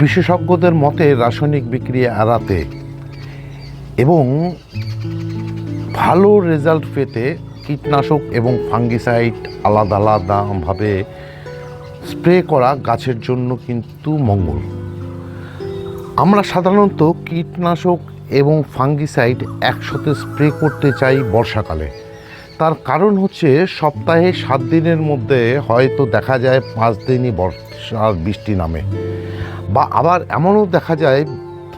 বিশেষজ্ঞদের মতে রাসায়নিক বিক্রিয়া এড়াতে এবং ভালো রেজাল্ট পেতে কীটনাশক এবং ফাঙ্গিসাইড আলাদা আলাদাভাবে স্প্রে করা গাছের জন্য কিন্তু মঙ্গল। আমরা সাধারণত কীটনাশক এবং ফাঙ্গিসাইড একসাথে স্প্রে করতে চাই বর্ষাকালে। তার কারণ হচ্ছে সপ্তাহে 7 দিনের মধ্যে হয়তো দেখা যায় 5 দিনই বর্ষার বৃষ্টি নামে, বা আবার এমনও দেখা যায়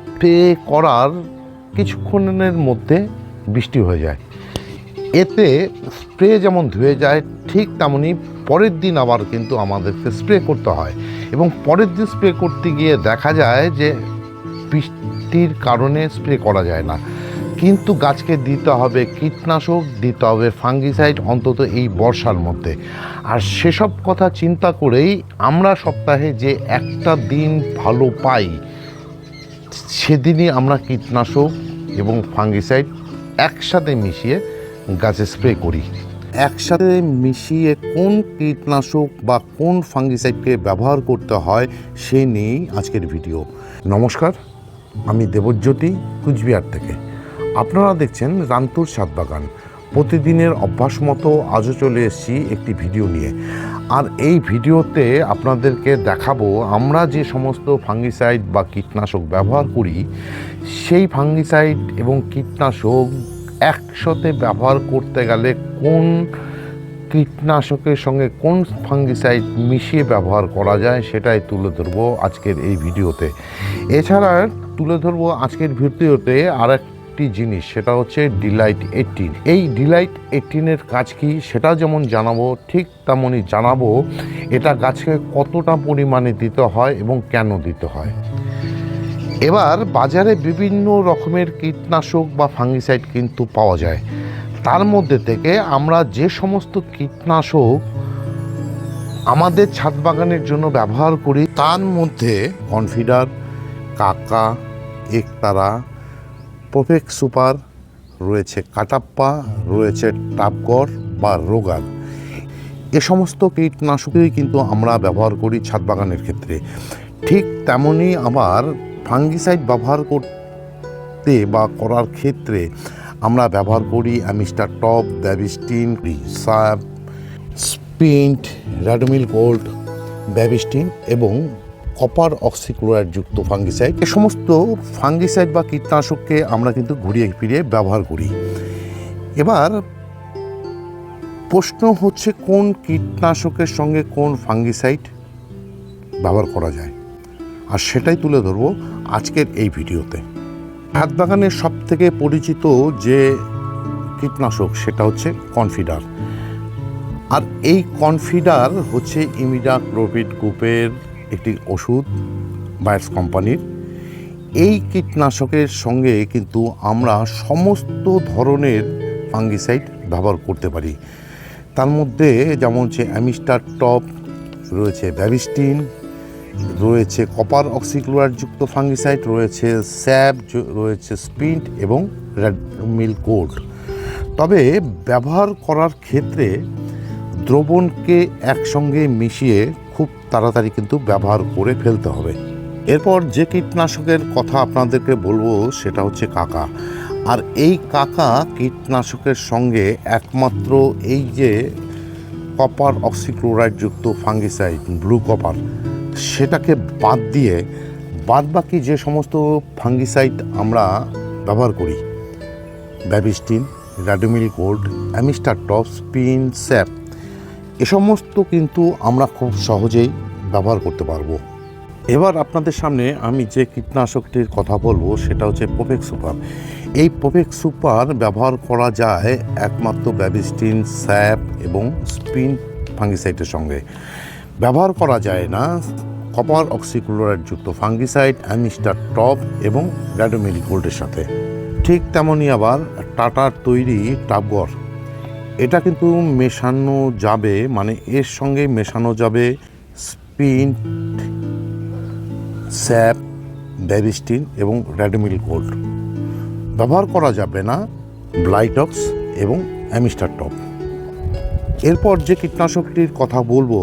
স্প্রে করার কিছুক্ষণের মধ্যে বৃষ্টি হয়ে যায়। এতে স্প্রে যেমন ধুয়ে যায় ঠিক তেমনি পরের দিন আবার কিন্তু আমাদেরকে স্প্রে করতে হয়, এবং পরের দিন স্প্রে করতে গিয়ে দেখা যায় যে বৃষ্টির কারণে স্প্রে করা যায় না। কিন্তু গাছকে দিতে হবে কীটনাশক, দিতে হবে ফাঙ্গিসাইড অন্তত এই বর্ষার মধ্যে। আর সেসব কথা চিন্তা করেই আমরা সপ্তাহে যে একটা দিন ভালো পাই সেদিনই আমরা কীটনাশক এবং ফাঙ্গিসাইড একসাথে মিশিয়ে গাছে স্প্রে করি। একসাথে মিশিয়ে কোন কীটনাশক বা কোন ফাঙ্গিসাইডকে ব্যবহার করতে হয় সে নিয়েই আজকের ভিডিও। নমস্কার, আমি দেবজ্যোতি, কুচবিহার থেকে। আপনারা দেখছেন রান্তুর ছাদ বাগান। প্রতিদিনের অভ্যাস মতো আজও চলে এসেছি একটি ভিডিও নিয়ে। আর এই ভিডিওতে আপনাদেরকে দেখাবো আমরা যে সমস্ত ফাঙ্গিসাইড বা কীটনাশক ব্যবহার করি সেই ফাঙ্গিসাইড এবং কীটনাশক একসাথে ব্যবহার করতে গেলে কোন কীটনাশকের সঙ্গে কোন ফাঙ্গিসাইড মিশিয়ে ব্যবহার করা যায় সেটাই তুলে ধরবো আজকের এই ভিডিওতে। এছাড়া তুলে ধরবো আজকের ভিডিওতে আর একটি জিনিস, সেটা হচ্ছে ডিলাইট 18। এই ডিলাইট 18-এর কাজ কি সেটা যেমন জানাবো, ঠিক তেমনই জানাবো এটা গাছকে কতটা পরিমাণে দিতে হয় এবং কেন দিতে হয়। এবার বাজারে বিভিন্ন রকমের কীটনাশক বা ফাঙ্গিসাইড কিন্তু পাওয়া যায়। তার মধ্যে থেকে আমরা যে সমস্ত কীটনাশক আমাদের ছাদ বাগানের জন্য ব্যবহার করি তার মধ্যে কনফিডার, কাকা, একতারা, প্রোফেক্স সুপার রয়েছে, কাটাপ্পা রয়েছে, টাপগর বা রোগার, এ সমস্ত কীটনাশকই কিন্তু আমরা ব্যবহার করি ছাদ বাগানের ক্ষেত্রে। ঠিক তেমনই আবার ফাঙ্গিসাইড ব্যবহার করতে বা করার ক্ষেত্রে আমরা ব্যবহার করি অ্যামিস্টার টপ, ব্যাবিস্টিন, স্যাপ, স্পিন্ট, র্যাডোমিল গোল্ড, ব্যাবিস্টিন এবং কপার অক্সিক্লোরাইড যুক্ত ফাঙ্গিসাইড। এ সমস্ত ফাঙ্গিসাইড বা কীটনাশককে আমরা কিন্তু ঘুরিয়ে ফিরিয়ে ব্যবহার করি। এবার প্রশ্ন হচ্ছে কোন কীটনাশকের সঙ্গে কোন ফাঙ্গিসাইড ব্যবহার করা যায়, আর সেটাই তুলে ধরবো আজকের এই ভিডিওতে। ছাদ বাগানের সব থেকে পরিচিত যে কীটনাশক সেটা হচ্ছে কনফিডার। আর এই কনফিডার হচ্ছে ইমিডাক্লোপিড গ্রুপের একটি ওষুধ, বায়ার্স কোম্পানির। এই কীটনাশকের সঙ্গে কিন্তু আমরা সমস্ত ধরনের ফাঙ্গিসাইড ব্যবহার করতে পারি। তার মধ্যে যেমন হচ্ছে অ্যামিস্টার টপ রয়েছে, ব্যাবিস্টিন রয়েছে, কপার অক্সিক্লোরাইড যুক্ত ফাঙ্গিসাইড রয়েছে, স্যাপ রয়েছে, স্পিন্ট এবং র্যাডোমিল গোল্ড। তবে ব্যবহার করার ক্ষেত্রে দ্রবণকে একসঙ্গে মিশিয়ে খুব তাড়াতাড়ি কিন্তু ব্যবহার করে ফেলতে হবে। এরপর যে কীটনাশকের কথা আপনাদেরকে বলবো সেটা হচ্ছে কাকা। আর এই কাকা কীটনাশকের সঙ্গে একমাত্র এই যে কপার অক্সিক্লোরাইড যুক্ত ফাঙ্গিসাইড ব্লু কপার সেটাকে বাদ দিয়ে বাদবাকি যে সমস্ত ফাঙ্গিসাইড আমরা ব্যবহার করি, Bavistin, Ridomil Gold, Amistar Top, স্পিন, স্যাপ, এ সমস্ত কিন্তু আমরা খুব সহজেই ব্যবহার করতে পারবো। এবার আপনাদের সামনে আমি যে কীটনাশকটির কথা বলবো সেটা হচ্ছে প্রোফেক্স সুপার। এই প্রোফেক্স সুপার ব্যবহার করা যায় একমাত্র ব্যাবিস্টিন, স্যাপ এবং স্পিন ফাঙ্গিসাইডের সঙ্গে। ব্যবহার করা যায় না কপার অক্সিক্লোরাইড যুক্ত ফাঙ্গিসাইড, অ্যামিস্টার টপ এবং র্যাডোমিল গোল্ডের সাথে। ঠিক তেমনই আবার টাটার তৈরি টাপগর, এটা কিন্তু মেশানো যাবে, মানে এর সঙ্গে মেশানো যাবে স্পিন, স্যাপ, ব্যাবিস্টিন এবং র্যাডোমিল গোল্ড। ব্যবহার করা যাবে না ব্লাইটক্স এবং অ্যামিস্টার টপ। এরপর যে কীটনাশকটির কথা বলবো,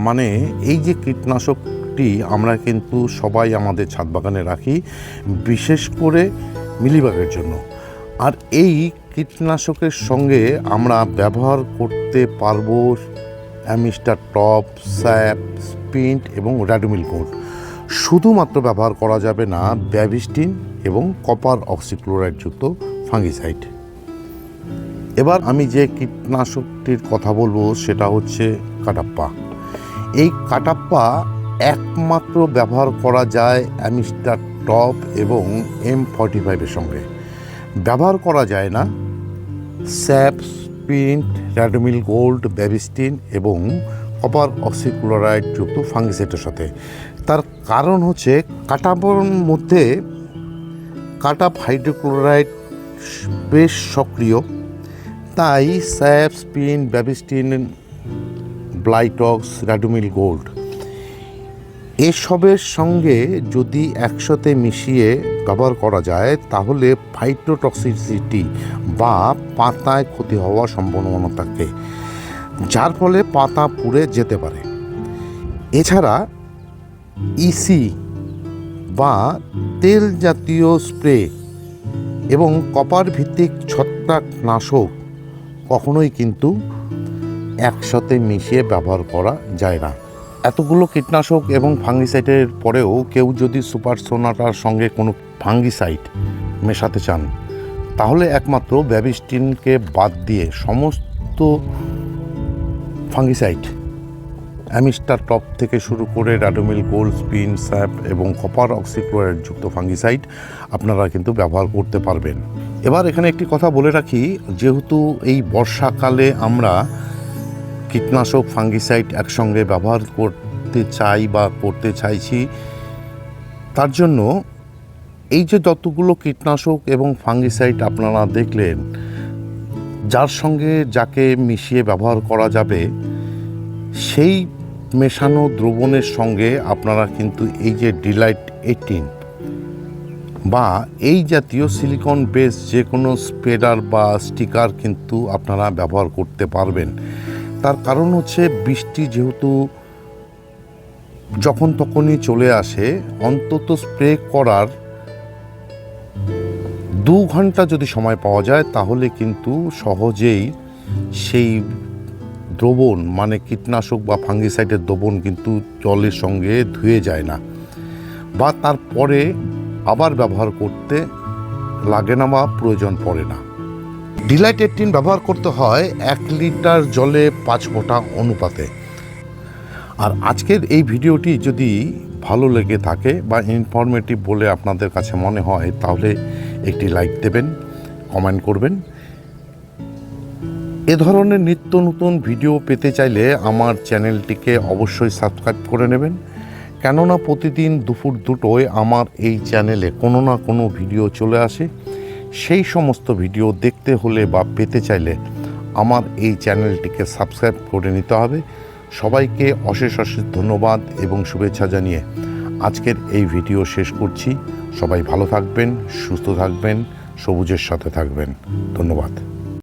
মানে এই যে কীটনাশক কীটনাশকটি আমরা কিন্তু সবাই আমাদের ছাদ বাগানে রাখি, বিশেষ করে মিলিবাগের জন্য। আর এই কীটনাশকের সঙ্গে আমরা ব্যবহার করতে পারবো অ্যামিস্টার টপ, স্যাপ, স্পিন্ট এবং র্যাডোমিল গোল্ড। শুধুমাত্র ব্যবহার করা যাবে না ব্যাভিস্টিন এবং কপার অক্সিক্লোরাইড যুক্ত ফাঙ্গিসাইড। এবার আমি যে কীটনাশকটির কথা বলবো সেটা হচ্ছে কাটাপ্পা। এই কাটাপ্পা একমাত্র ব্যবহার করা যায় অ্যামিস্টার টপ এবং M45-এর সঙ্গে। ব্যবহার করা যায় না স্যাপ, স্পিন্ট, র্যাডোমিল গোল্ড, ব্যাভিস্টিন এবং কপার অক্সিক্লোরাইড যুক্ত ফাঙ্গিসাইডের সাথে। তার কারণ হচ্ছে কাটাপ্পার মধ্যে কাটাপ হাইড্রোক্লোরাইড বেশ সক্রিয়, তাই স্যাপ, স্পিন, ব্যাভিস্টিন, ব্লাইটক্স, র্যাডোমিল গোল্ড এসবের সঙ্গে যদি একসাথে মিশিয়ে ব্যবহার করা যায় তাহলে ফাইটোটক্সিসিটি বা পাতায় ক্ষতি হওয়ার সম্ভাবনা থাকে, যার ফলে পাতা পুড়ে যেতে পারে। এছাড়া ইসি বা তেল জাতীয় স্প্রে এবং কপার ভিত্তিক ছত্রাকনাশক কখনোই কিন্তু একসাথে মিশিয়ে ব্যবহার করা যায় না। এতগুলো কীটনাশক এবং ফাঙ্গিসাইডের পরেও কেউ যদি সুপার সোনাটার সঙ্গে কোনো ফাঙ্গিসাইড মেশাতে চান তাহলে একমাত্র ব্যাভিস্টিনকে বাদ দিয়ে সমস্ত ফাঙ্গিসাইড অ্যামিস্টার টপ থেকে শুরু করে র্যাডোমিল গোল্ড, স্পিন, স্যাপ এবং কপার অক্সিক্লোরাইড যুক্ত ফাঙ্গিসাইড আপনারা কিন্তু ব্যবহার করতে পারবেন। এবার এখানে একটি কথা বলে রাখি, যেহেতু এই বর্ষাকালে আমরা কীটনাশক ফাঙ্গিসাইড একসঙ্গে ব্যবহার করতে চাই বা করতে চাইছি, তার জন্য এই যে যতগুলো কীটনাশক এবং ফাঙ্গিসাইড আপনারা দেখলেন, যার সঙ্গে যাকে মিশিয়ে ব্যবহার করা যাবে সেই মেশানো দ্রবণের সঙ্গে আপনারা কিন্তু এই যে ডিলাইট 18 বা এই জাতীয় সিলিকন বেস যে কোনো স্প্রেডার বা স্টিকার কিন্তু আপনারা ব্যবহার করতে পারবেন। তার কারণ হচ্ছে বৃষ্টি যেহেতু যখন তখনই চলে আসে, অন্তত স্প্রে করার 2 ঘন্টা যদি সময় পাওয়া যায় তাহলে কিন্তু সহজেই সেই দ্রবণ মানে কীটনাশক বা ফাঙ্গিসাইডের দ্রবণ কিন্তু জলের সঙ্গে ধুয়ে যায় না বা তারপরে আবার ব্যবহার করতে লাগে না বা প্রয়োজন পড়ে না। ডিলাইট 18 ব্যবহার করতে হয় 1 লিটার জলে 5 ফোঁটা অনুপাতে। আর আজকের এই ভিডিওটি যদি ভালো লেগে থাকে বা ইনফরমেটিভ বলে আপনাদের কাছে মনে হয় তাহলে একটি লাইক দেবেন, কমেন্ট করবেন। এ ধরনের নিত্য নতুন ভিডিও পেতে চাইলে আমার চ্যানেলটিকে অবশ্যই সাবস্ক্রাইব করে নেবেন, কেননা প্রতিদিন দুপুর 2টোয় আমার এই চ্যানেলে কোনো না কোনো ভিডিও চলে আসে। সেই সমস্ত ভিডিও দেখতে হলে বা পেতে চাইলে আমার এই চ্যানেলটিকে সাবস্ক্রাইব করে নিতে হবে। সবাইকে অশেষ ধন্যবাদ এবং শুভেচ্ছা জানিয়ে আজকের এই ভিডিও শেষ করছি। সবাই ভালো থাকবেন, সুস্থ থাকবেন, সবুজের সাথে থাকবেন। ধন্যবাদ।